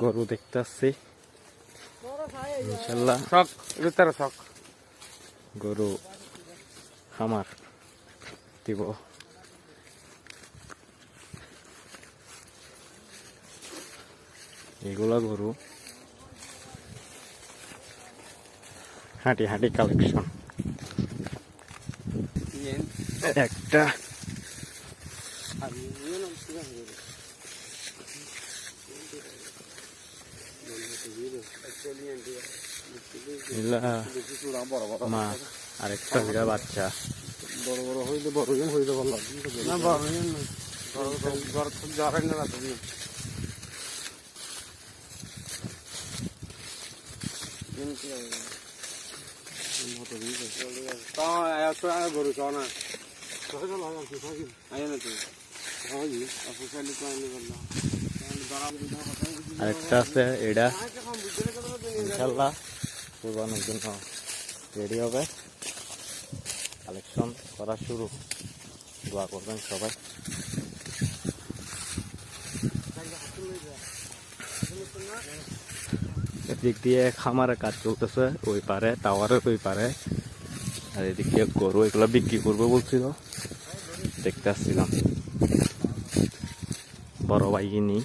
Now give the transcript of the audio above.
গরু দেখতে আসছি ইনশাল্লাহ। গরু খামার দিব। এগুলা গরু হাঁটি হাঁটি কালেকশন। একটা মা আরেকটা বিড়া বাচ্চা। বড় বড় হইলে বড় হইলে ভালো লাগবে না। বড় জ্বর না তুমি গরু চাও না আরেকটা আছে এটা ইনশাল্লাহ কুরবানির জন্য রেডি হবে। কালেকশন করা শুরু, দোয়া করবেন সবাই। এদিক দিয়ে খামারের কাজ চলতেছে, ওই পারে টাওয়ারের ওই পারে। আর এদিক দিয়ে গরু এগুলো বিক্রি করবে বলছিল, দেখতে আসছিলাম। বড় ভাই নি